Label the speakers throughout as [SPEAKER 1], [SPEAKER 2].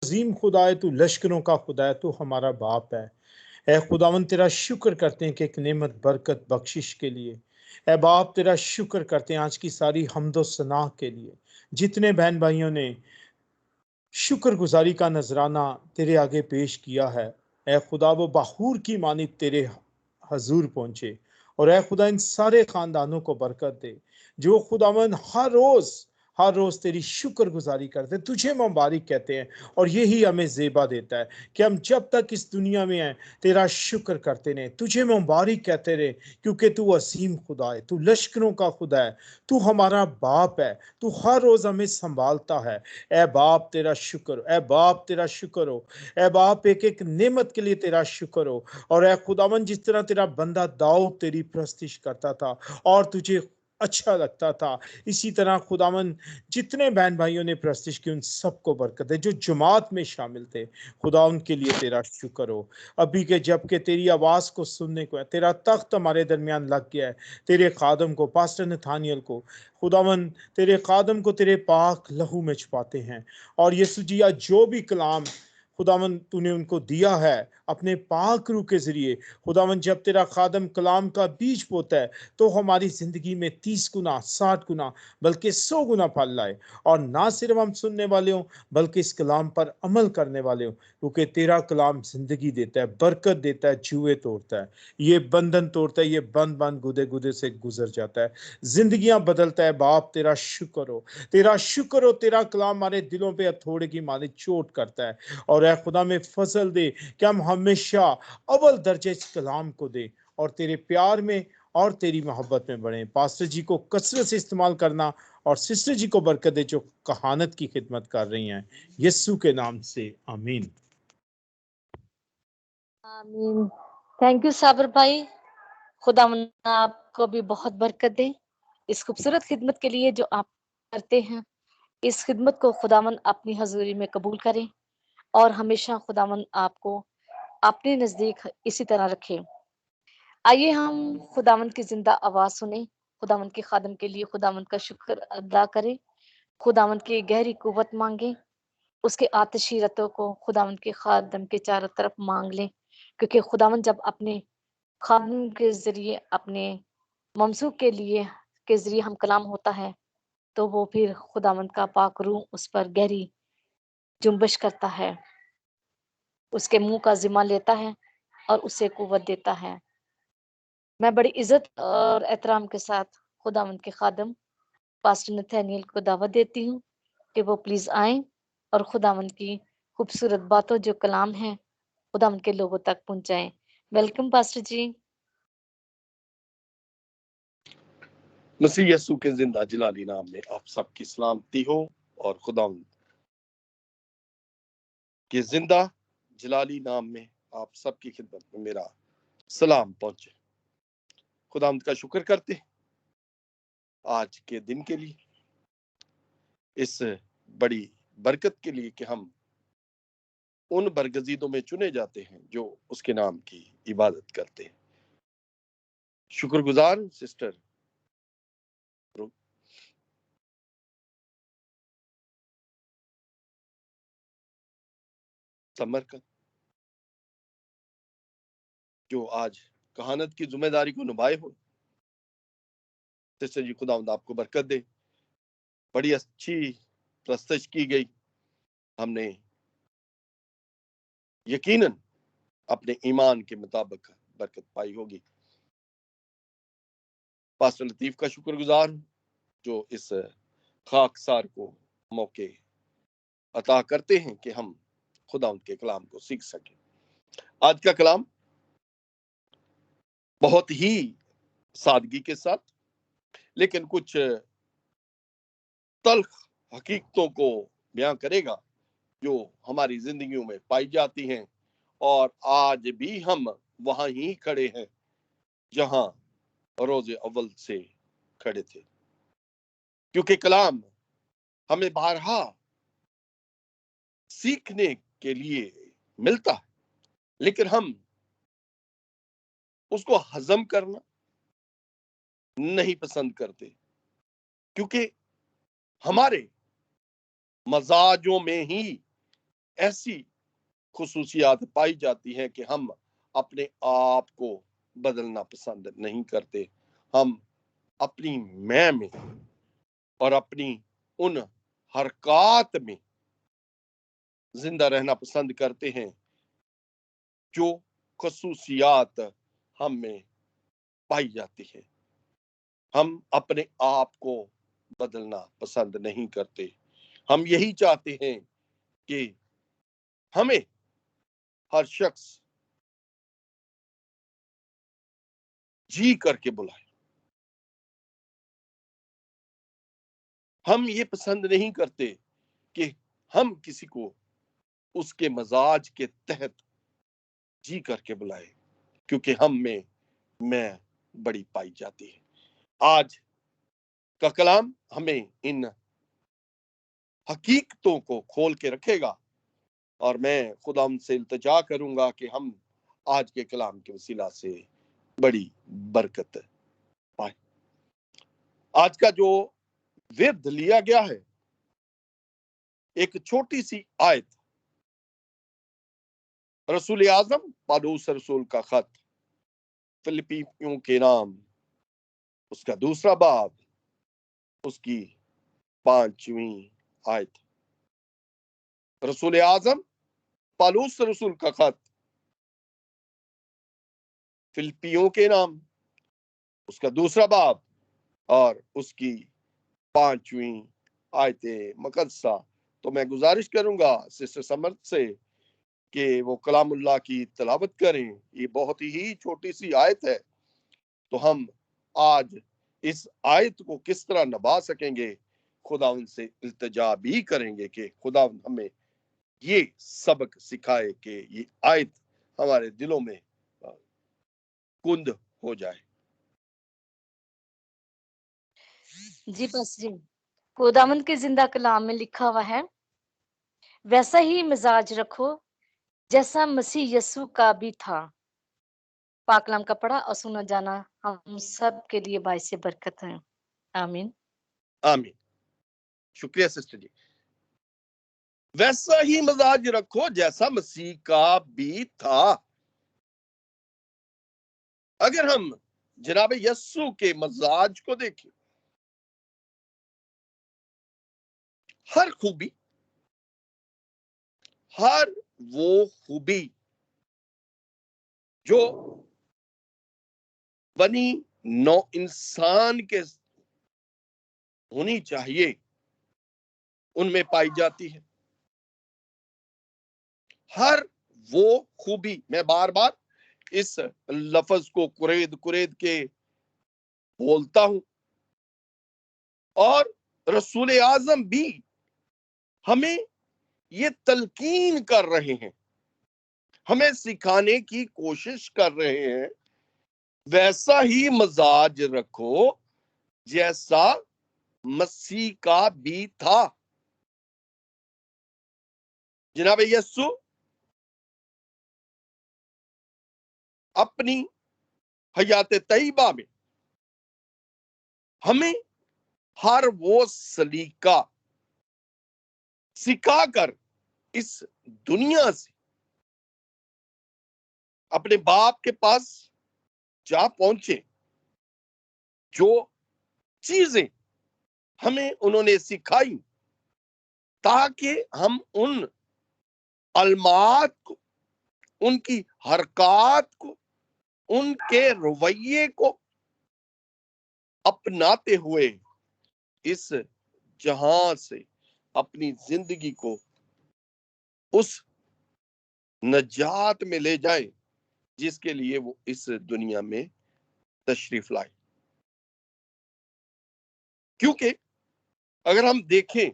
[SPEAKER 1] عظیم خدا ہے، تو لشکروں کا خدا ہے، تو ہمارا باپ ہے۔ اے خداوند تیرا شکر کرتے ہیں کہ ایک نعمت برکت بخشش کے لیے۔ اے باپ تیرا شکر کرتے ہیں آج کی ساری حمد و ثنا کے لیے، جتنے بہن بھائیوں نے شکر گزاری کا نذرانہ تیرے آگے پیش کیا ہے۔ اے خدا وہ بحور کی مانند تیرے حضور پہنچے، اور اے خدا ان سارے خاندانوں کو برکت دے جو خداوند ہر روز تیری شکر گزاری کرتے، تجھے مبارک کہتے ہیں، اور یہی ہمیں زیبا دیتا ہے کہ ہم جب تک اس دنیا میں ہیں تیرا شکر کرتے رہیں، تجھے مبارک کہتے رہے، کیونکہ تو عظیم خدا ہے، تو لشکروں کا خدا ہے، تو ہمارا باپ ہے، تو ہر روز ہمیں سنبھالتا ہے۔ اے باپ تیرا شکر، اے باپ تیرا شکر ہو، اے باپ ایک ایک نعمت کے لیے تیرا شکر ہو۔ اور اے خداوند جس طرح تیرا بندہ داؤد تیری پرستش کرتا تھا اور تجھے اچھا لگتا تھا، اسی طرح خداوند جتنے بہن بھائیوں نے پرستش کی ان سب کو برکت ہے جو جماعت میں شامل تھے، خدا ان کے لیے تیرا شکر ہو۔ ابھی کہ جب کہ تیری آواز کو سننے کو ہے، تیرا تخت ہمارے درمیان لگ گیا ہے، تیرے خادم کو پاسٹر نتھانیل کو خداوند تیرے خادم کو تیرے پاک لہو میں چھپاتے ہیں، اور یسوع جی جو بھی کلام خداوند تو نے ان کو دیا ہے اپنے پاک روح کے ذریعے، خداوند جب تیرا خادم کلام کا بیج بوتا ہے تو ہماری زندگی میں 30 گنا 60 گنا بلکہ 100 گنا پھل لائے، اور نہ صرف ہم سننے والے ہوں بلکہ اس کلام پر عمل کرنے والے ہوں، کیونکہ تیرا کلام زندگی دیتا ہے، برکت دیتا ہے، جوئے توڑتا ہے، یہ بندھن توڑتا ہے، یہ بند گدے گدے سے گزر جاتا ہے، زندگیاں بدلتا ہے۔ باپ تیرا شکر ہو، تیرا شکر ہو، تیرا کلام ہمارے دلوں پہ ہتھوڑے کی مانند چوٹ کرتا ہے، اور اے خدا میں فضل دے کہ ہم ہمیشہ اول درجے اس کلام کو دیں اور تیرے پیار میں اور تیری محبت میں بڑھیں۔ پاسٹر جی کو کثرت سے استعمال کرنا، اور سسٹر جی کو برکت دے جو کہانت کی خدمت کر رہی ہیں، یسوع کے نام سے آمین۔
[SPEAKER 2] آمین۔ تھینک یو صابر بھائی، خدا آپ کو بھی بہت برکت دے اس خوبصورت خدمت کے لیے جو آپ کرتے ہیں۔ اس خدمت کو خداوند اپنی حضوری میں قبول کرے اور ہمیشہ خداوند آپ کو اپنے نزدیک اسی طرح رکھے۔ آئیے ہم خداوند کی زندہ آواز سنیں، خداوند کے خادم کے لیے خداوند کا شکر ادا کریں، خداوند کی گہری قوت مانگیں، اس کے آتشی رتوں کو خداوند کے خادم کے چاروں طرف مانگ لیں، کیونکہ خداوند جب اپنے خادم کے ذریعے اپنے ممسوک کے ذریعے ہم کلام ہوتا ہے تو وہ پھر خداوند کا پاک روح اس پر گہری جنبش کرتا ہے، اس کے منہ کا ذمہ لیتا ہے اور اسے قوت دیتا ہے۔ میں بڑی عزت اور احترام کے ساتھ خداوند کے خادم پاسٹر نتھانیل کو دعوت دیتی ہوں کہ وہ پلیز آئیں اور خداوند کی خوبصورت باتوں جو کلام ہیں خداوند کے لوگوں تک پہنچائیں۔ ویلکم پاسٹر جی۔
[SPEAKER 3] مسیح یسوع کے زندہ جلالی نام میں آپ سب کی سلامتی ہو، اور خداوند کے زندہ جلالی نام میں آپ سب کی خدمت میں میرا سلام پہنچے۔ خداوند کا شکر کرتے ہیں آج کے دن کے لیے، اس بڑی برکت کے لیے کہ ہم ان برگزیدوں میں چنے جاتے ہیں جو اس کے نام کی عبادت کرتے ہیں۔ شکر گزار سسٹر سمر کا جو آج کہانت کی ذمہ داری کو نبھائے ہو۔ سسٹر جی خداوند آپ کو برکت دے، بڑی اچھی پرستش کی گئی، ہم نے یقیناً اپنے ایمان کے مطابق برکت پائی ہوگی۔ پاسٹر لطیف کا شکر گزار ہوں جو اس خاکسار کو موقع عطا کرتے ہیں کہ ہم خدا ان کے کلام کو سیکھ سکیں۔ آج کا کلام بہت ہی سادگی کے ساتھ لیکن کچھ تلخ حقیقتوں کو بیان کرے گا جو ہماری زندگیوں میں پائی جاتی ہیں، اور آج بھی ہم وہاں ہی کھڑے ہیں جہاں روز اول سے کھڑے تھے، کیونکہ کلام ہمیں بارہا سیکھنے کے لیے ملتا ہے، لیکن ہم اس کو ہضم کرنا نہیں پسند کرتے، کیونکہ ہمارے مزاجوں میں ہی ایسی خصوصیات پائی جاتی ہیں کہ ہم اپنے آپ کو بدلنا پسند نہیں کرتے. ہم اپنی میں اور اپنی ان حرکات میں زندہ رہنا پسند کرتے ہیں جو خصوصیات ہم میں پائی جاتی ہیں. ہم اپنے آپ کو بدلنا پسند نہیں کرتے. ہم یہی چاہتے ہیں کہ ہمیں ہر شخص جی کر کے بلائے. ہم یہ پسند نہیں کرتے کہ ہم کسی کو اس کے مزاج کے تحت جی کر کے بلائے، کیونکہ ہم میں بڑی پائی جاتی ہے. آج کا کلام ہمیں ان حقیقتوں کو کھول کے رکھے گا، اور میں خدا ان سے التجا کروں گا کہ ہم آج کے کلام کے وسیلہ سے بڑی برکت پائیں. آج کا جو ورد لیا گیا ہے، ایک چھوٹی سی آیت، رسول اعظم پالوس رسول کا خط فلپیوں کے نام، اس کا 2 باب، اس کی 5ویں آیت. رسول اعظم پالوس رسول کا خط فلپیوں کے نام، اس کا 2 باب اور اس کی 5ویں آیت مقدسہ. تو میں گزارش کروں گا سسٹر سمرتھ سے کہ وہ کلام اللہ کی تلاوت کریں. یہ بہت ہی چھوٹی سی آیت ہے، تو ہم آج اس آیت کو کس طرح نبھا سکیں گے، خدا ان سے التجا بھی کریں گے کہ خدا ہمیں یہ سبق سکھائے کہ یہ آیت ہمارے دلوں میں کند ہو جائے.
[SPEAKER 2] جی بس جی، خداوند کے زندہ کلام میں لکھا ہوا ہے، ویسا ہی مزاج رکھو جیسا مسیح یسوع کا بھی تھا. پاک کلام کا پڑھا اور سنا جانا ہم سب کے لیے باعث برکت ہے. آمین.
[SPEAKER 3] آمین. شکریہ سسٹر جی. ویسا ہی مزاج رکھو جیسا مسیح کا بھی تھا. اگر ہم جناب یسوع کے مزاج کو دیکھیں، ہر خوبی، ہر وہ خوبی جو بنی نو انسان کے ہونی چاہیے ان میں پائی جاتی ہے. ہر وہ خوبی، میں بار بار اس لفظ کو کرید کے بولتا ہوں، اور رسول اعظم بھی ہمیں یہ تلقین کر رہے ہیں، ہمیں سکھانے کی کوشش کر رہے ہیں، ویسا ہی مزاج رکھو جیسا مسیح کا بھی تھا. جناب یسوع اپنی حیات طیبہ میں ہمیں ہر وہ سلیقہ سکھا کر اس دنیا سے اپنے باپ کے پاس جا پہنچے. جو چیزیں ہمیں انہوں نے سکھائی تاکہ ہم ان علامات کو، ان کی حرکات کو، ان کے رویے کو اپناتے ہوئے اس جہاں سے اپنی زندگی کو اس نجات میں لے جائیں جس کے لیے وہ اس دنیا میں تشریف لائے. کیونکہ اگر ہم دیکھیں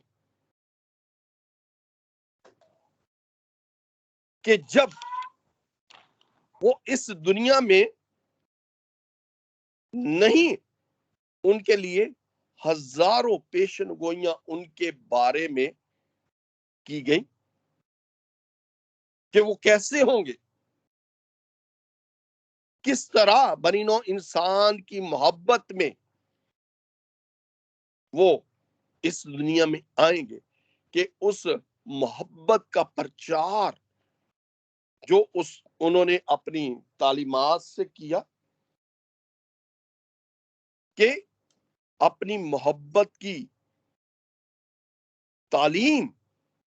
[SPEAKER 3] کہ جب وہ اس دنیا میں نہیں، ان کے لیے ہزاروں پیشن گوئیاں ان کے بارے میں کی گئی کہ وہ کیسے ہوں گے، کس طرح بنی نوع انسان کی محبت میں وہ اس دنیا میں آئیں گے، کہ اس محبت کا پرچار جو انہوں نے اپنی تعلیمات سے کیا کہ اپنی محبت کی تعلیم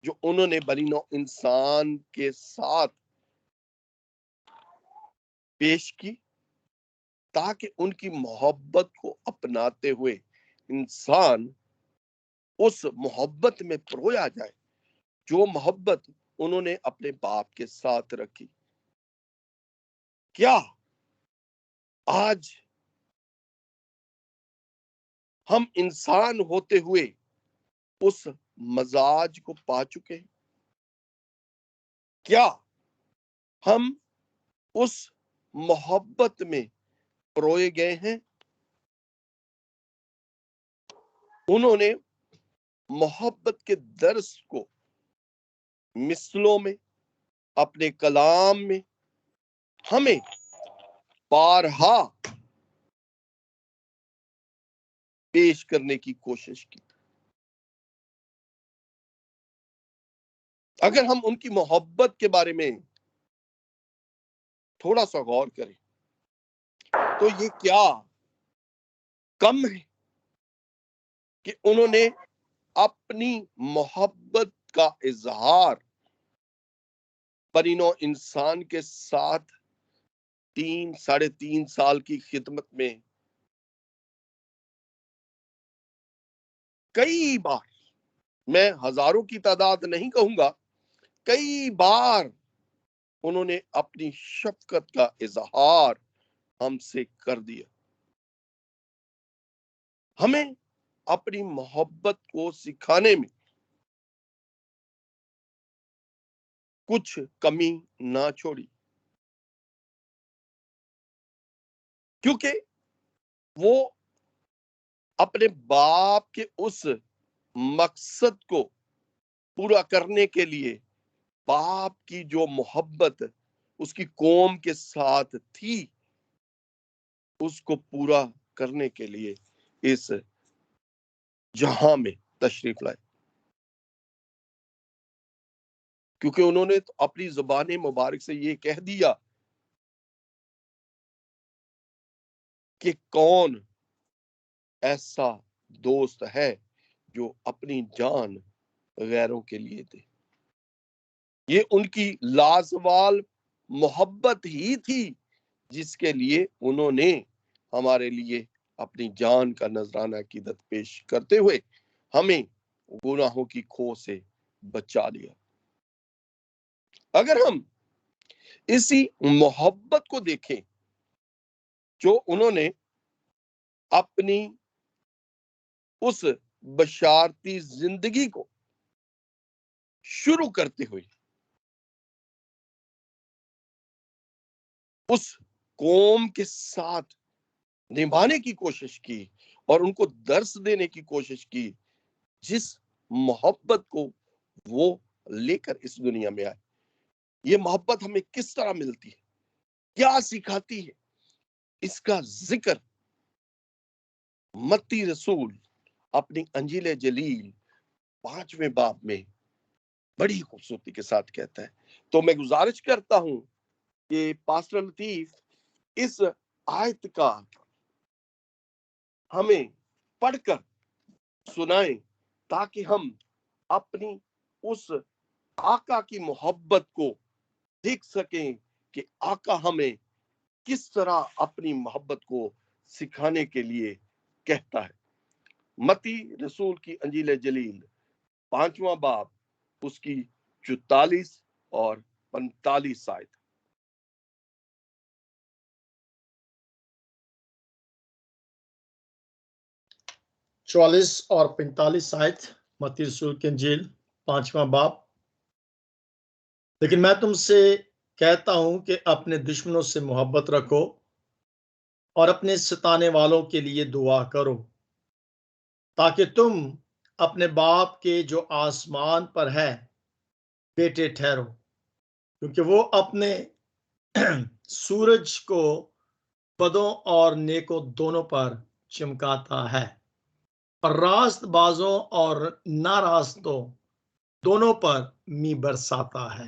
[SPEAKER 3] جو انہوں نے بنی نوع انسان کے ساتھ پیش کی تاکہ ان کی محبت کو اپناتے ہوئے انسان اس محبت میں پرویا جائے جو محبت انہوں نے اپنے باپ کے ساتھ رکھی۔ کیا آج ہم انسان ہوتے ہوئے اس مزاج کو پا چکے ہیں؟ کیا ہم اس محبت میں پروئے گئے ہیں؟ انہوں نے محبت کے درس کو مثلوں میں اپنے کلام میں ہمیں بارہا پیش کرنے کی کوشش کی۔ اگر ہم ان کی محبت کے بارے میں تھوڑا سا غور کریں تو یہ کیا کم ہے کہ انہوں نے اپنی محبت کا اظہار بنی نوع انسان کے ساتھ 3.5 سال کی خدمت میں کئی بار، میں ہزاروں کی تعداد نہیں کہوں گا، کئی بار انہوں نے اپنی شفقت کا اظہار ہم سے کر دیا۔ ہمیں اپنی محبت کو سکھانے میں کچھ کمی نہ چھوڑی، کیونکہ وہ اپنے باپ کے اس مقصد کو پورا کرنے کے لیے باپ کی جو محبت اس کی قوم کے ساتھ تھی اس کو پورا کرنے کے لیے اس جہاں میں تشریف لائے، کیونکہ انہوں نے تو اپنی زبان مبارک سے یہ کہہ دیا کہ کون ایسا دوست ہے جو اپنی جان غیروں کے لیے دے۔ یہ ان کی لازوال محبت ہی تھی جس کے لیے انہوں نے ہمارے لیے اپنی جان کا نذرانہ عقیدت پیش کرتے ہوئے ہمیں گناہوں کی کھو سے بچا لیا۔ اگر ہم اسی محبت کو دیکھیں جو انہوں نے اپنی اس بشارتی زندگی کو شروع کرتے ہوئے اس قوم کے ساتھ نبھانے کی کوشش کی اور ان کو درس دینے کی کوشش کی، جس محبت کو وہ لے کر اس دنیا میں آئے، یہ محبت ہمیں کس طرح ملتی ہے، کیا سکھاتی ہے، اس کا ذکر متی رسول اپنی انجیل جلیل 5ویں باب میں بڑی خوبصورتی کے ساتھ کہتا ہے۔ تو میں گزارش کرتا ہوں کہ پاسٹر لطیف اس آیت کا ہمیں پڑھ کر سنائیں تاکہ ہم اپنی اس آقا کی محبت کو دیکھ سکیں کہ آقا ہمیں کس طرح اپنی محبت کو سکھانے کے لیے کہتا ہے۔ متی رسول کی انجیل جلیل 5واں باب اس کی 44 اور 45 آیت۔
[SPEAKER 4] چوالیس اور 45 آیت متی رسول کی انجیل 5واں باب۔ لیکن میں تم سے کہتا ہوں کہ اپنے دشمنوں سے محبت رکھو اور اپنے ستانے والوں کے لیے دعا کرو، تاکہ تم اپنے باپ کے جو آسمان پر ہے بیٹے ٹھہرو، کیونکہ وہ اپنے سورج کو بدوں اور نیکوں دونوں پر چمکاتا ہے اور راست بازوں اور ناراستوں دونوں پر می برساتا ہے۔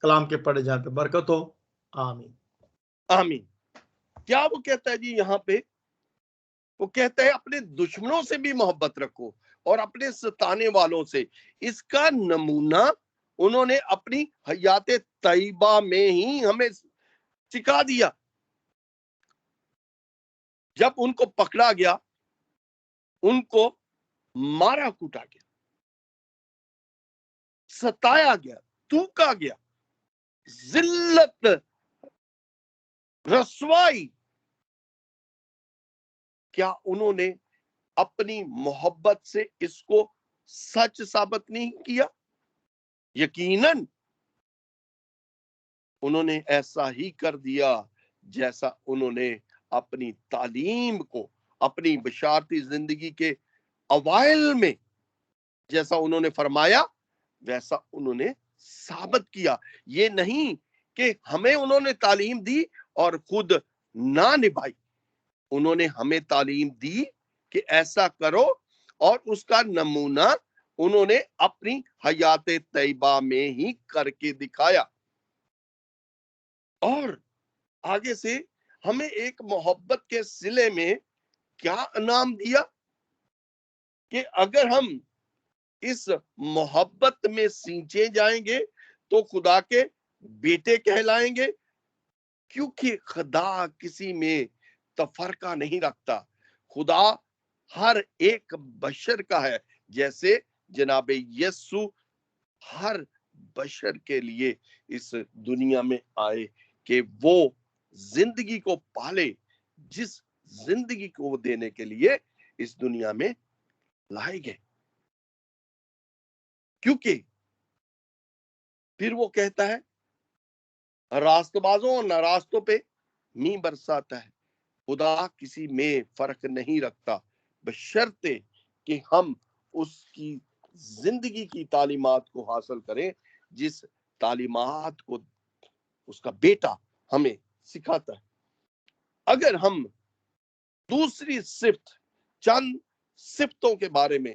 [SPEAKER 4] کلام کے پڑھے جانے پہ برکت ہو، آمین۔
[SPEAKER 3] آمین۔ کیا وہ کہتا ہے جی یہاں پہ؟ وہ کہتا ہے اپنے دشمنوں سے بھی محبت رکھو اور اپنے ستانے والوں سے۔ اس کا نمونہ انہوں نے اپنی حیات طیبہ میں ہی ہمیں سکھا دیا۔ جب ان کو پکڑا گیا، ان کو مارا کوٹا گیا، ستایا گیا، تھوکا گیا، ذلت، رسوائی، کیا انہوں نے اپنی محبت سے اس کو سچ ثابت نہیں کیا؟ یقیناً انہوں نے ایسا ہی کر دیا جیسا انہوں نے اپنی تعلیم کو، اپنی بشارتی زندگی کے اوائل میں جیسا انہوں نے فرمایا ویسا انہوں نے ثابت کیا۔ یہ نہیں کہ ہمیں انہوں نے تعلیم دی اور خود نہ نبھائی، انہوں نے ہمیں تعلیم دی کہ ایسا کرو، اور اس کا نمونہ انہوں نے اپنی حیات طیبہ میں ہی کر کے دکھایا۔ اور آگے سے ہمیں ایک محبت کے صلے میں کیا انعام دیا کہ اگر ہم اس محبت میں سینچے جائیں گے تو خدا کے بیٹے کہلائیں گے، کیونکہ خدا کسی میں تفرقہ نہیں رکھتا۔ خدا ہر ایک بشر کا ہے، جیسے جناب یسوع ہر بشر کے لیے اس دنیا میں آئے کہ وہ زندگی کو پالے، جس زندگی کو وہ دینے کے لیے اس دنیا میں لائے گئے۔ کیونکہ پھر وہ کہتا ہے راست بازوں اور ناراستوں پہ می برساتا ہے۔ خدا کسی میں فرق نہیں رکھتا، بشرطے کہ ہم اس کی زندگی کی تعلیمات کو حاصل کریں، جس تعلیمات کو اس کا بیٹا ہمیں سکھاتا ہے۔ اگر ہم دوسری صفت، چند صفتوں کے بارے میں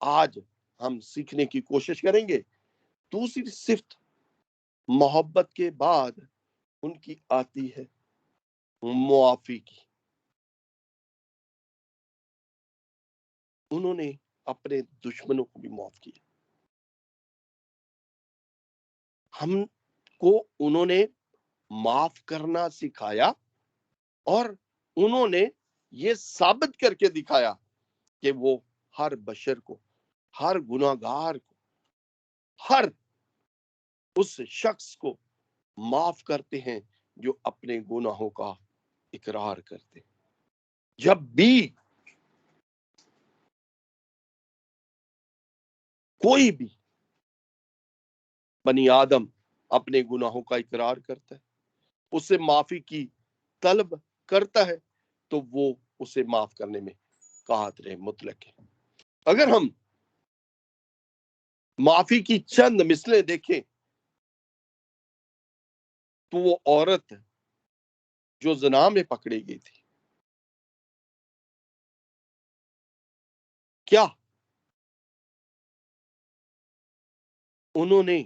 [SPEAKER 3] آج ہم سیکھنے کی کوشش کریں گے۔ دوسری صفت محبت کے بعد ان کی آتی ہے معافی کی۔ انہوں نے اپنے دشمنوں کو بھی معاف کیا۔ ہم کو انہوں نے معاف کرنا سکھایا، اور انہوں نے یہ ثابت کر کے دکھایا کہ وہ ہر بشر کو، ہر گناہگار کو، ہر اس شخص کو معاف کرتے ہیں جو اپنے گناہوں کا اقرار کرتے ہیں۔ جب بھی کوئی بھی بنی آدم اپنے گناہوں کا اقرار کرتا ہے، اس سے معافی کی طلب کرتا ہے، تو وہ اسے معاف کرنے میں قادر مطلق ہے۔ اگر ہم معافی کی چند مثلیں دیکھیں تو وہ عورت جو زنا میں پکڑی گئی تھی، کیا انہوں نے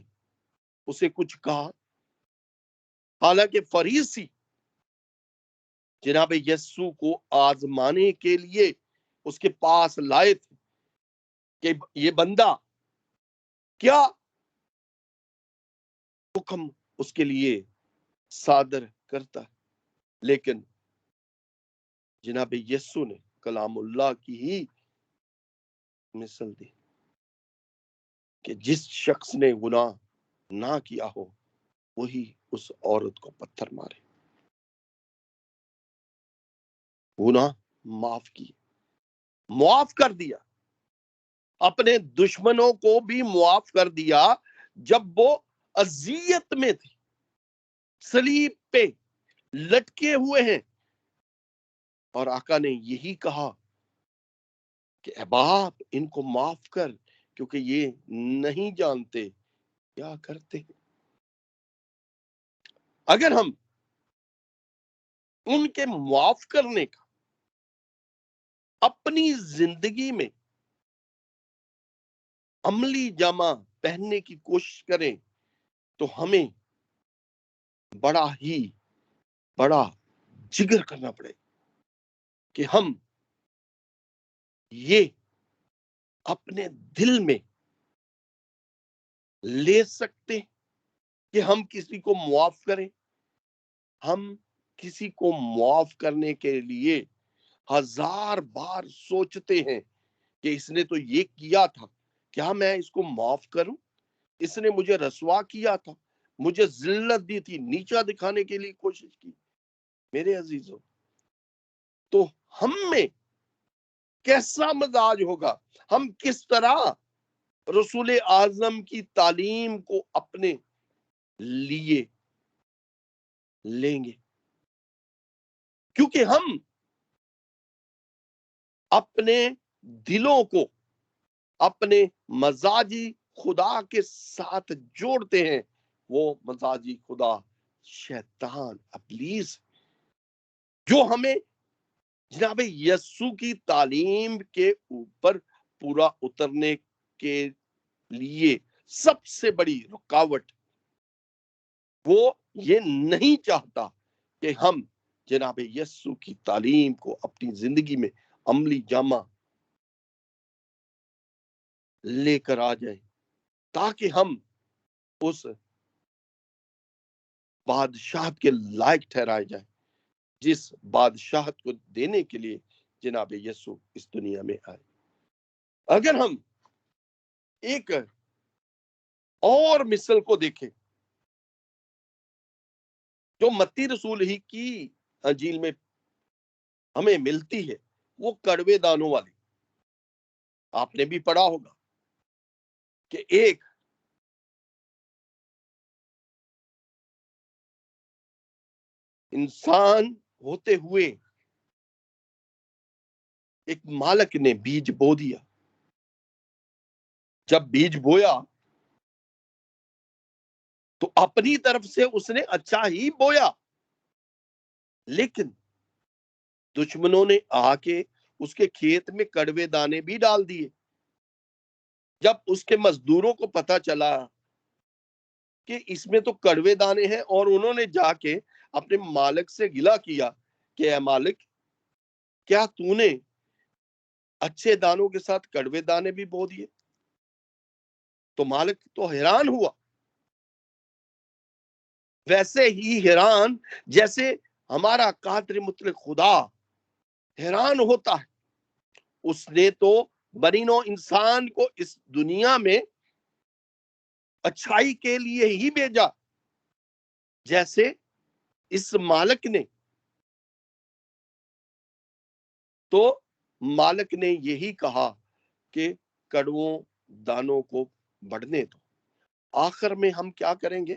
[SPEAKER 3] اسے کچھ کہا؟ حالانکہ فریسی جناب یسوع کو آزمانے کے لیے اس کے پاس لائے تھے کہ یہ بندہ کیا حکم اس کے لیے صادر کرتا ہے، لیکن جناب یسوع نے کلام اللہ کی ہی مثل دی کہ جس شخص نے گناہ نہ کیا ہو وہی اس عورت کو پتھر مارے۔ گناہ معاف کیے، معاف کر دیا، اپنے دشمنوں کو بھی معاف کر دیا جب وہ اذیت میں تھے، صلیب پہ لٹکے ہوئے ہیں، اور آقا نے یہی کہا کہ اے باپ ان کو معاف کر، کیونکہ یہ نہیں جانتے کیا کرتے ہیں۔ اگر ہم ان کے معاف کرنے کا اپنی زندگی میں عملی جامہ پہننے کی کوشش کریں تو ہمیں بڑا جگر کرنا پڑے کہ ہم یہ اپنے دل میں لے سکتے کہ ہم کسی کو معاف کریں. ہم کسی کو معاف کرنے کے لیے 1000 بار سوچتے ہیں کہ اس نے تو یہ کیا تھا، کیا میں اس کو معاف کروں؟ اس نے مجھے رسوا کیا تھا، مجھے ذلت دی تھی، نیچا دکھانے کے لیے کوشش کی. میرے عزیزوں، تو ہم میں کیسا مزاج ہوگا؟ ہم کس طرح رسول اعظم کی تعلیم کو اپنے لیے لیں گے؟ کیونکہ ہم اپنے دلوں کو اپنے مزاجی خدا کے ساتھ جوڑتے ہیں. وہ مزاجی خدا شیطان، ابلیس، جو ہمیں جناب یسوع کی تعلیم کے اوپر پورا اترنے کے لیے سب سے بڑی رکاوٹ، وہ یہ نہیں چاہتا کہ ہم جناب یسوع کی تعلیم کو اپنی زندگی میں عملی جامہ لے کر آ جائیں، تاکہ ہم اس بادشاہت کے لائق ٹھہرائے جائیں جس بادشاہت کو دینے کے لیے جناب یسوع اس دنیا میں آئے. اگر ہم ایک اور مثل کو دیکھیں جو متی رسول ہی کی انجیل میں ہمیں ملتی ہے، وہ کڑوے دانوں والی. آپ نے بھی پڑھا ہوگا کہ ایک انسان ہوتے ہوئے ایک مالک نے بیج بو دیا. جب بیج بویا تو اپنی طرف سے اس نے اچھا ہی بویا، لیکن دشمنوں نے آ کے اس کے کھیت میں کڑوے دانے بھی ڈال دیے. جب اس کے مزدوروں کو پتا چلا کہ اس میں تو کڑوے دانے ہیں، اور انہوں نے جا کے اپنے مالک سے گلا کیا کہ اے مالک، کیا تو نے اچھے دانوں کے ساتھ کڑوے دانے بھی بو دیے؟ تو مالک تو حیران ہوا، ویسے ہی حیران جیسے ہمارا قادر مطلق خدا حیران ہوتا ہے. اس نے تو بنی نوع انسان کو اس دنیا میں اچھائی کے لیے ہی بھیجا، جیسے اس مالک نے. تو مالک نے یہی کہا کہ کڑووں دانوں کو بڑھنے دو. آخر میں ہم کیا کریں گے؟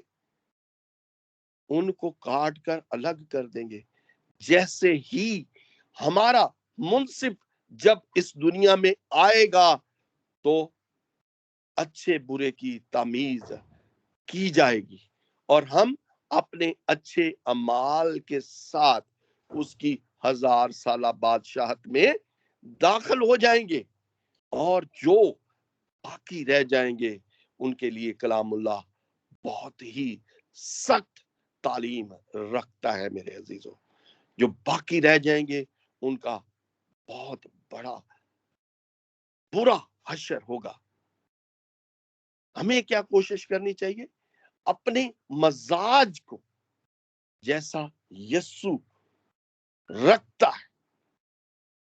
[SPEAKER 3] ان کو کاٹ کر الگ کر دیں گے. جیسے ہی ہمارا منصف جب اس دنیا میں آئے گا تو اچھے برے کی تمیز کی جائے گی، اور ہم اپنے اچھے اعمال کے ساتھ اس کی 1000 سالہ بادشاہت میں داخل ہو جائیں گے. اور جو باقی رہ جائیں گے ان کے لیے کلام اللہ بہت ہی سخت تعلیم رکھتا ہے. میرے عزیزوں، جو باقی رہ جائیں گے ان کا بہت بڑا برا حشر ہوگا. ہمیں کیا کوشش کرنی چاہیے؟ اپنے مزاج کو جیسا یسوع رکھتا ہے،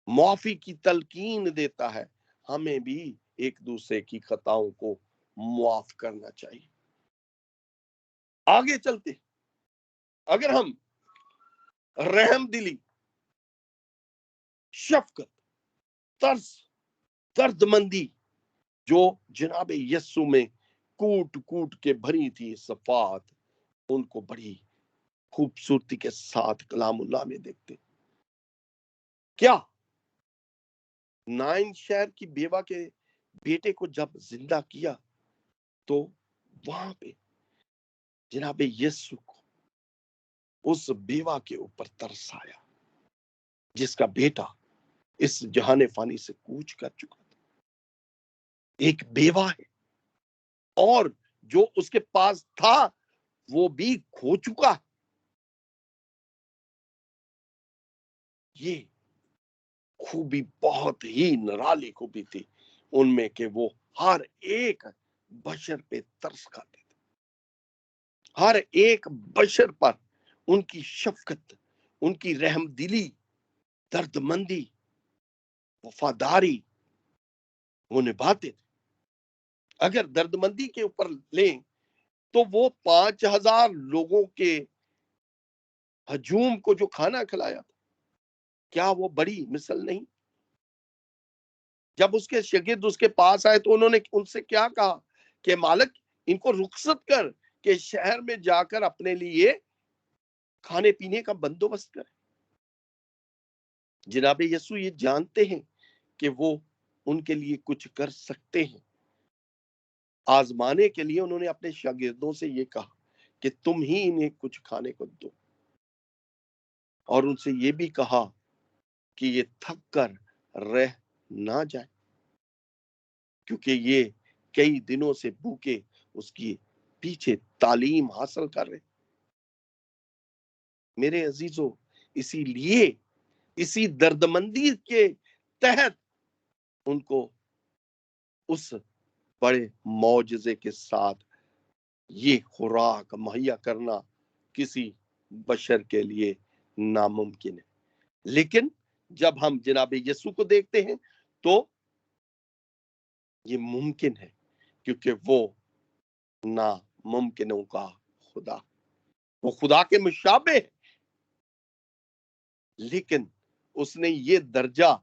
[SPEAKER 3] معافی کی تلقین دیتا ہے، ہمیں بھی ایک دوسرے کی خطاؤں کو معاف کرنا چاہیے. آگے چلتے، اگر ہم رحم دلی، شفقت، ترس، درد مندی جو جناب یسوع میں کوٹ کوٹ کے بھری تھی صفات، ان کو بڑی خوبصورتی کے ساتھ کلام اللہ میں دیکھتے. کیا نائن شہر کی بیوہ کے بیٹے کو جب زندہ کیا تو وہاں پہ جناب یسوع کو اس بیوہ کے اوپر ترس آیا جس کا بیٹا اس جہان فانی سے کوچ کر چکا تھا. ایک بیوہ ہے اور جو اس کے پاس تھا وہ بھی کھو چکا. یہ خوبی بہت ہی نرالی خوبی تھی ان میں کہ وہ ہر ایک بشر پہ ترس کھاتے تھے. ہر ایک بشر پر ان کی شفقت، ان کی رحم دلی، درد مندی، وفاداری وہ نبھاتے تھے. اگر درد مندی کے اوپر لیں تو وہ 5000 لوگوں کے ہجوم کو جو کھانا کھلایا تھا، کیا وہ بڑی مثال نہیں؟ جب اس کے شاگرد اس کے پاس آئے تو انہوں نے ان سے کیا کہا کہ مالک ان کو رخصت کر کہ شہر میں جا کر اپنے لیے کھانے پینے کا بندوبست کرے. جناب یسوع یہ جانتے ہیں کہ وہ ان کے لیے کچھ کر سکتے ہیں. آزمانے کے لیے انہوں نے اپنے شاگردوں سے یہ کہا کہ تم ہی انہیں کچھ کھانے کو دو، اور ان سے یہ بھی کہا کہ یہ تھک کر رہ نہ جائے، کیونکہ یہ کئی دنوں سے بھوکے اس کی پیچھے تعلیم حاصل کر رہے. میرے عزیزو، اسی لیے اسی دردمندی کے تحت ان کو اس بڑے معجزے کے ساتھ یہ خوراک مہیا کرنا کسی بشر کے لیے ناممکن ہے. لیکن جب ہم جناب یسوع کو دیکھتے ہیں تو یہ ممکن ہے، کیونکہ وہ ناممکنوں کا خدا، وہ خدا کے مشابہ ہے. لیکن اس نے یہ درجہ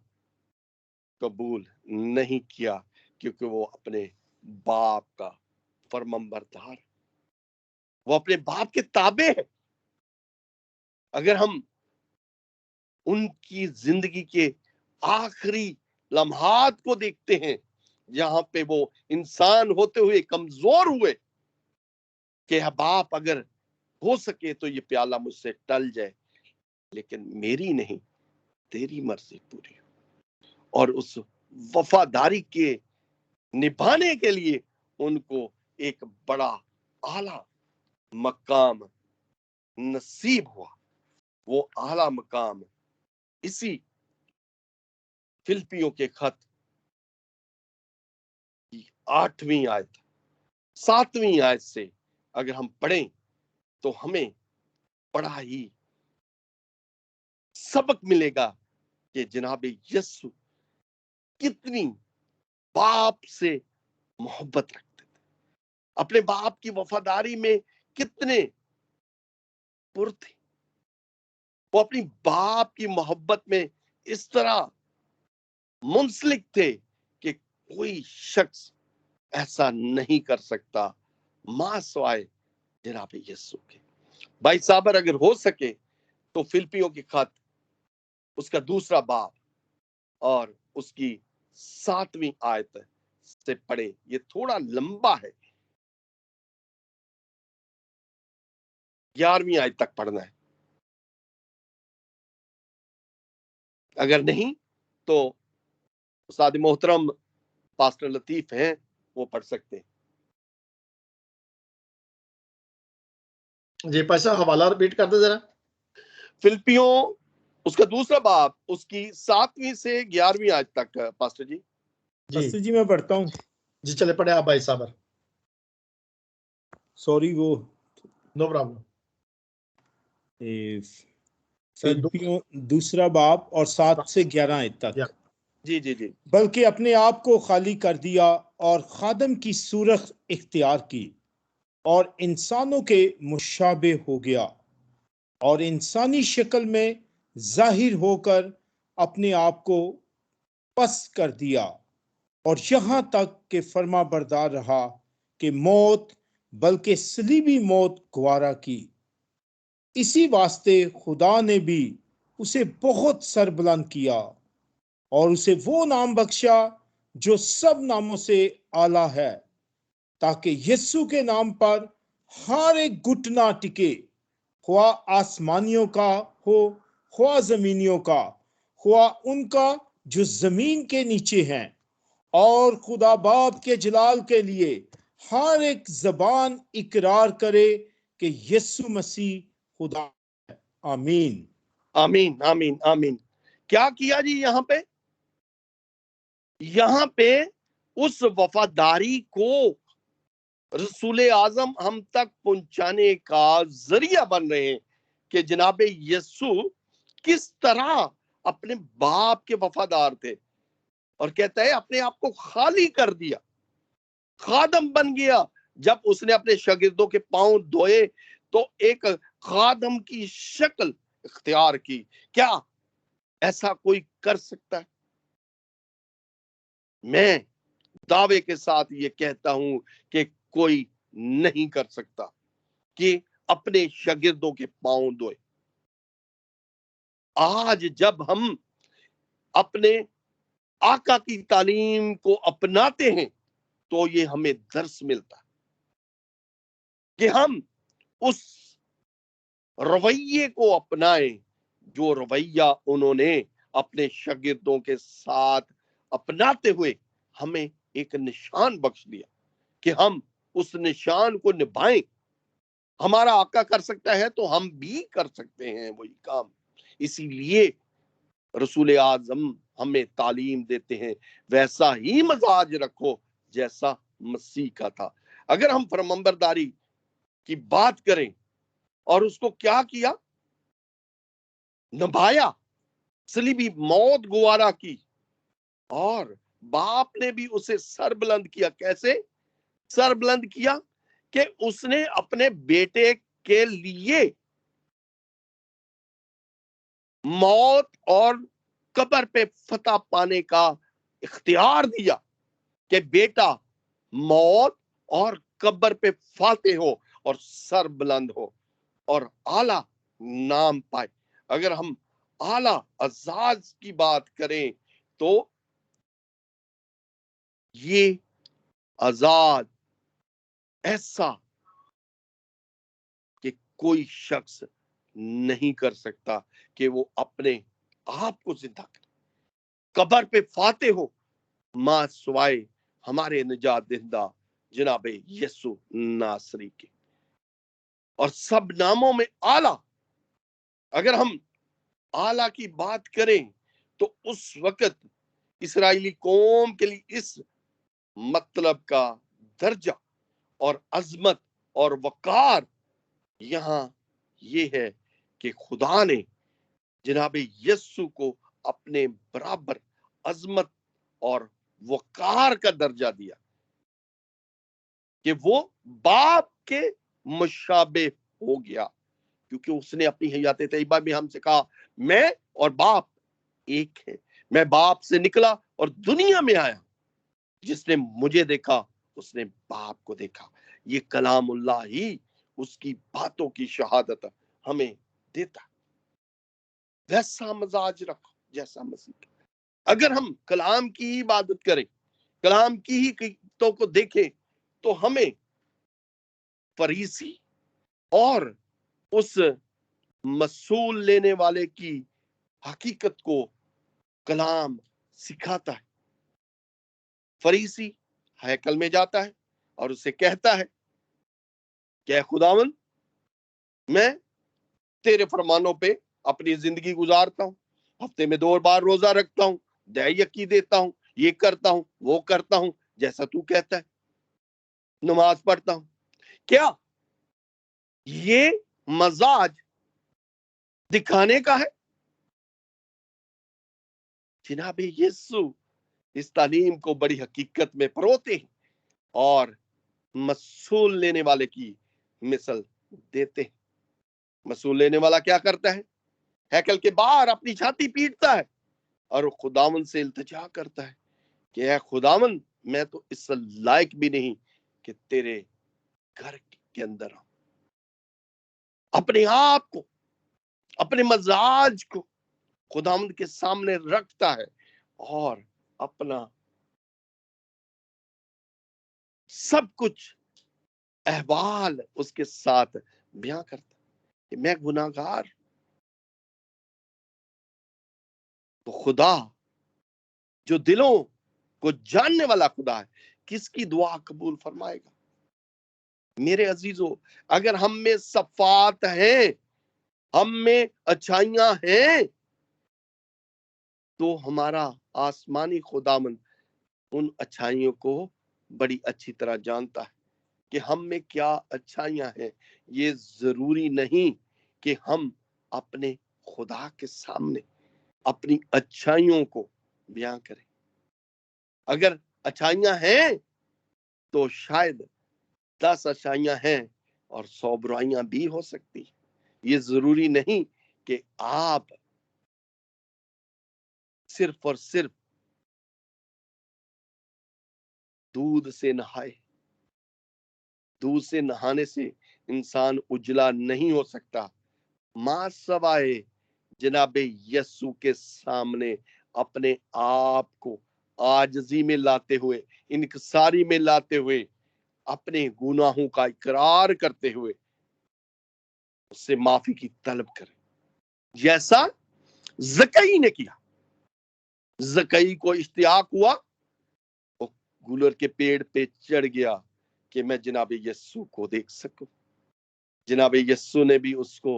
[SPEAKER 3] قبول نہیں کیا کیونکہ وہ اپنے باپ کا فرمانبردار، وہ اپنے باپ کے تابع ہے. اگر ہم ان کی زندگی کے آخری لمحات کو دیکھتے ہیں جہاں پہ وہ انسان ہوتے ہوئے کمزور ہوئے کہ باپ اگر ہو سکے تو یہ پیالہ مجھ سے ٹل جائے، لیکن میری نہیں تیری مرضی پوری ہو. اور اس وفاداری کے نبھانے کے لیے ان کو ایک بڑا اعلیٰ مقام نصیب ہوا. وہ اعلیٰ مقام اسی فلپیوں کے خط کی 8ویں آیت 7ویں آیت سے اگر ہم پڑھیں تو ہمیں بڑا ہی سبق ملے گا کہ جناب یسوع کتنی باپ سے محبت رکھتے تھے، اپنے باپ کی وفاداری میں کتنے پر تھے. وہ اپنی باپ کی محبت میں اس طرح منسلک تھے کہ کوئی شخص ایسا نہیں کر سکتا ماں سوائے جناب یسوع کے. بھائی صابر اگر ہو سکے تو فلپیوں کی خط اس کا 2 باب اور اس کی 7ویں آیت سے پڑھے. یہ تھوڑا لمبا ہے، 11ویں آیت تک پڑھنا ہے. اگر نہیں تو استاد محترم پاسٹر لطیف ہیں، وہ پڑھ سکتے ہیں.
[SPEAKER 4] جی پیسہ حوالہ ریپیٹ کر دے ذرا.
[SPEAKER 3] فلپیوں اس کا 2 باب اس کی 7ویں سے 11ویں آیت تک پاسٹر جی.
[SPEAKER 1] جی میں پڑھتا ہوں.
[SPEAKER 4] جی چلے پڑھے آپ بھائی صابر.
[SPEAKER 1] سوری وہ
[SPEAKER 4] نو پرابلم.
[SPEAKER 1] فلپیوں 2 باب اور 7 سے 11 آیت تک.
[SPEAKER 3] جی جی جی.
[SPEAKER 1] بلکہ اپنے آپ کو خالی کر دیا اور خادم کی صورت اختیار کی اور انسانوں کے مشابہ ہو گیا، اور انسانی شکل میں ظاہر ہو کر اپنے آپ کو پست کر دیا، اور یہاں تک کہ فرما بردار رہا کہ موت بلکہ صلیبی موت گوارا کی. اسی واسطے خدا نے بھی اسے بہت سربلند کیا اور اسے وہ نام بخشا جو سب ناموں سے اعلیٰ ہے، تاکہ یسوع کے نام پر ہر ایک گھٹنا ٹکے، خواہ آسمانیوں کا ہو خواہ زمینیوں کا، خواہ ان کا جو زمین کے نیچے ہیں، اور خدا باپ کے جلال کے لیے ہر ایک زبان اقرار کرے کہ یسوع مسیح خدا ہے۔ آمین۔
[SPEAKER 3] آمین آمین آمین۔ کیا کیا جی یہاں پہ؟ یہاں پہ اس وفاداری کو رسول اعظم ہم تک پہنچانے کا ذریعہ بن رہے ہیں کہ جناب یسوع کس طرح اپنے باپ کے وفادار تھے، اور کہتا ہے اپنے آپ کو خالی کر دیا، خادم بن گیا۔ جب اس نے اپنے شاگردوں کے پاؤں دھوئے تو ایک خادم کی شکل اختیار کی۔ کیا ایسا کوئی کر سکتا ہے؟ میں دعوے کے ساتھ یہ کہتا ہوں کہ کوئی نہیں کر سکتا کہ اپنے شاگردوں کے پاؤں دھوئے۔ آج جب ہم اپنے آقا کی تعلیم کو اپناتے ہیں تو یہ ہمیں درس ملتا ہے کہ ہم اس رویے کو اپنائیں جو رویہ انہوں نے اپنے شاگردوں کے ساتھ اپناتے ہوئے ہمیں ایک نشان بخش دیا کہ ہم اس نشان کو نبھائیں۔ ہمارا آقا کر سکتا ہے تو ہم بھی کر سکتے ہیں وہی کام۔ اسی لیے رسول اعظم ہمیں تعلیم دیتے ہیں ویسا ہی مزاج رکھو جیسا مسیح کا تھا۔ اگر ہم فرمانبرداری کی بات کریں اور اس کو کیا کیا، نبھایا، صلیبی موت گوارا کی، اور باپ نے بھی اسے سر بلند کیا۔ کیسے سر بلند کیا؟ کہ اس نے اپنے بیٹے کے لیے موت اور قبر پہ فتح پانے کا اختیار دیا کہ بیٹا موت اور قبر پہ فاتح ہو اور سر بلند ہو اور اعلیٰ نام پائے۔ اگر ہم اعلیٰ اعزاز کی بات کریں تو یہ آزاد ایسا کہ کوئی شخص نہیں کر سکتا کہ وہ اپنے آپ کو زندہ کرے، قبر پہ فاتح ہو، ماں سوائے ہمارے نجات دہندہ جناب یسوع ناصری کے۔ اور سب ناموں میں اعلیٰ، اگر ہم اعلیٰ کی بات کریں تو اس وقت اسرائیلی قوم کے لیے اس مطلب کا درجہ اور عظمت اور وقار یہاں یہ ہے کہ خدا نے جناب یسوع کو اپنے برابر عظمت اور وقار کا درجہ دیا کہ وہ باپ کے مشابہ ہو گیا، کیونکہ اس نے اپنی حیات طیبہ میں ہم سے کہا میں اور باپ ایک ہے، میں باپ سے نکلا اور دنیا میں آیا، جس نے مجھے دیکھا اس نے باپ کو دیکھا۔ یہ کلام اللہ ہی اس کی باتوں کی شہادت ہمیں دیتا۔ ویسا مزاج رکھو جیسا مسیح۔ اگر ہم کلام کی ہی عبادت کریں، کلام کی ہی قیمتوں کو دیکھیں تو ہمیں فریسی اور اس مسئول لینے والے کی حقیقت کو کلام سکھاتا ہے۔ فریسی ہیکل میں جاتا ہے اور اسے کہتا ہے کہ اے خداوند، میں تیرے فرمانوں پہ اپنی زندگی گزارتا ہوں، ہفتے میں 2 بار روزہ رکھتا ہوں، دہیکی دیتا ہوں، یہ کرتا ہوں وہ کرتا ہوں جیسا تو کہتا ہے، نماز پڑھتا ہوں۔ کیا یہ مزاج دکھانے کا ہے؟ جناب یسوع اس تعلیم کو بڑی حقیقت میں پروتے ہیں اور مسئول لینے والے کی مثل دیتے ہیں۔ مسئول لینے والا کیا کرتا ہے؟ ہیکل کے باہر اپنی چھاتی پیٹتا ہے اور خداوند سے التجا کرتا ہے کہ اے خداوند، میں تو اس لائق بھی نہیں کہ تیرے گھر کے اندر آؤں۔ اپنے آپ کو، اپنے مزاج کو خداوند کے سامنے رکھتا ہے اور اپنا سب کچھ احوال اس کے ساتھ بیان کرتا ہے کہ میں گناہگار، تو خدا جو دلوں کو جاننے والا خدا ہے، کس کی دعا قبول فرمائے گا؟ میرے عزیزو، اگر ہم میں صفات ہیں، ہم میں اچھائیاں ہیں، تو ہمارا آسمانی خداوند ان اچھائیوں کو بڑی اچھی طرح جانتا ہے کہ ہم میں کیا اچھائیاں ہیں۔ یہ ضروری نہیں کہ ہم اپنے خدا کے سامنے اپنی اچھائیوں کو بیان کریں۔ اگر اچھائیاں ہیں تو شاید 10 اچھائیاں ہیں اور 100 برائیاں بھی ہو سکتی۔ یہ ضروری نہیں کہ آپ صرف اور صرف دودھ سے نہائے۔ دودھ سے نہانے سے انسان اجلا نہیں ہو سکتا، ماں سوائے جناب یسوع کے سامنے اپنے آپ کو عاجزی میں لاتے ہوئے، انکساری میں لاتے ہوئے، اپنے گناہوں کا اقرار کرتے ہوئے اس سے معافی کی طلب کرے، جیسا زکئی نے کیا۔ زکئی کو اشتیاق ہوا، وہ گلر کے پیڑ پہ چڑھ گیا کہ میں جناب یسوع کو دیکھ سکوں۔ جناب یسوع نے بھی اس کو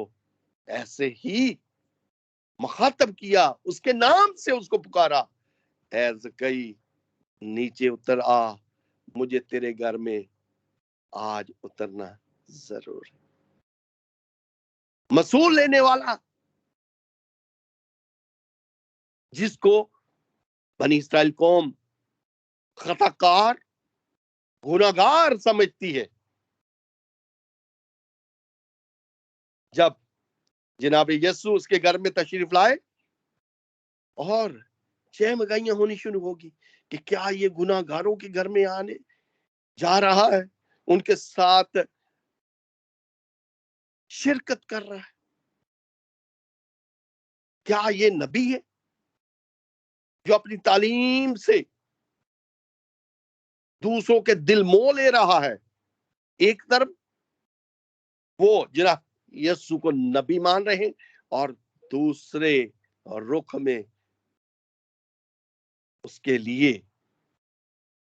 [SPEAKER 3] ایسے ہی مخاطب کیا، اس کے نام سے اس کو پکارا، اے زکئی نیچے اتر آ، مجھے تیرے گھر میں آج اترنا ضرور ہے۔ مسئول لینے والا، جس کو بنی اسرائیل قوم خطا کار، گناہگار سمجھتی ہے، جب جناب یسوع اس کے گھر میں تشریف لائے اور چہمگائیاں ہونی شروع ہوگی کہ کیا یہ گناہگاروں کے گھر میں آنے جا رہا ہے، ان کے ساتھ شرکت کر رہا ہے، کیا یہ نبی ہے جو اپنی تعلیم سے دوسروں کے دل مو لے رہا ہے۔ ایک طرف وہ جناب یسوع کو نبی مان رہے ہیں اور دوسرے رخ میں اس کے لیے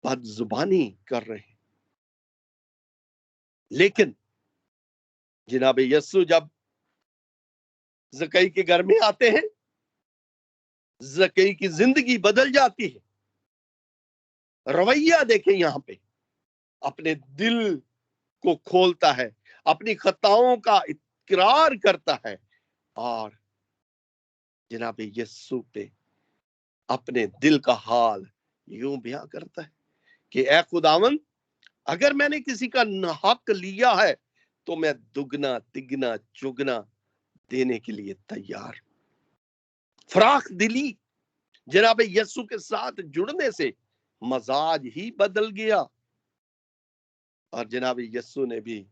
[SPEAKER 3] بد زبانی کر رہے ہیں۔ لیکن جناب یسوع جب زکئی کے گھر میں آتے ہیں، زکئی کی زندگی بدل جاتی ہے۔ رویہ دیکھیں یہاں پہ، اپنے دل کو کھولتا ہے، اپنی خطاؤں کا اقرار کرتا ہے اور جناب یسوع پہ اپنے دل کا حال یوں بیان کرتا ہے کہ اے خداوند، اگر میں نے کسی کا حق لیا ہے تو میں دگنا تگنا چگنا دینے کے لیے تیار۔ فراخ دلی، جناب یسوع کے ساتھ جڑنے سے مزاج ہی بدل گیا، اور جناب یسوع نے بھی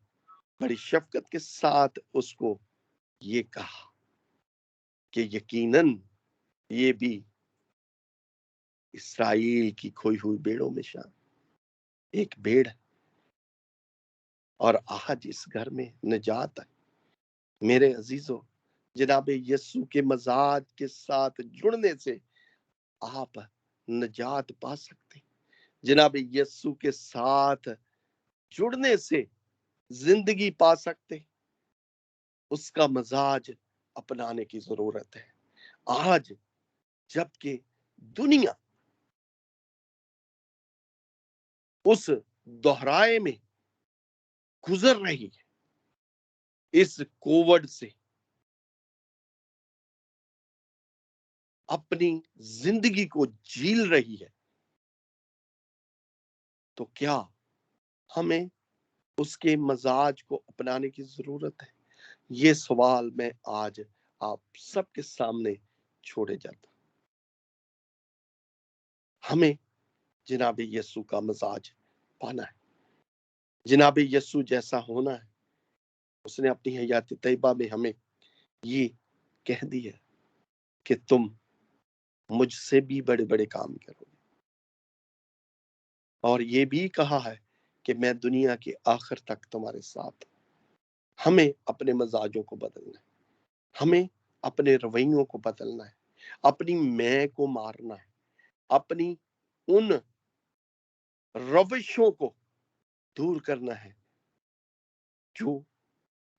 [SPEAKER 3] بڑی شفقت کے ساتھ اس کو یہ کہا کہ یقیناً یہ بھی اسرائیل کی کھوئی ہوئی بیڑوں میں شامل ایک بیڑ ہے، اور آج اس گھر میں نجات ہے۔ میرے عزیزو، جناب یسوع کے مزاج کے ساتھ جڑنے سے آپ نجات پا سکتے ہیں۔ جناب یسوع کے ساتھ جڑنے سے زندگی پا سکتے، اس کا مزاج اپنانے کی ضرورت ہے۔ آج جبکہ دنیا اس دوہرائے میں گزر رہی ہے، اس کووڈ سے اپنی زندگی کو جیل رہی ہے، تو کیا ہمیں اس کے مزاج کو اپنانے کی ضرورت ہے؟ یہ سوال میں آج آپ سب کے سامنے چھوڑے جاتا۔ ہمیں جناب یسوع کا مزاج پانا ہے، جناب یسوع جیسا ہونا ہے۔ اس نے اپنی حیات طیبہ میں ہمیں یہ کہہ دیا کہ تم مجھ سے بھی بڑے بڑے کام کرو گے، اور یہ بھی کہا ہے کہ میں دنیا کے آخر تک تمہارے ساتھ۔ ہمیں اپنے مزاجوں کو بدلنا ہے، ہمیں اپنے رویوں کو بدلنا ہے، اپنی میں کو مارنا ہے، اپنی ان روشوں کو دور کرنا ہے جو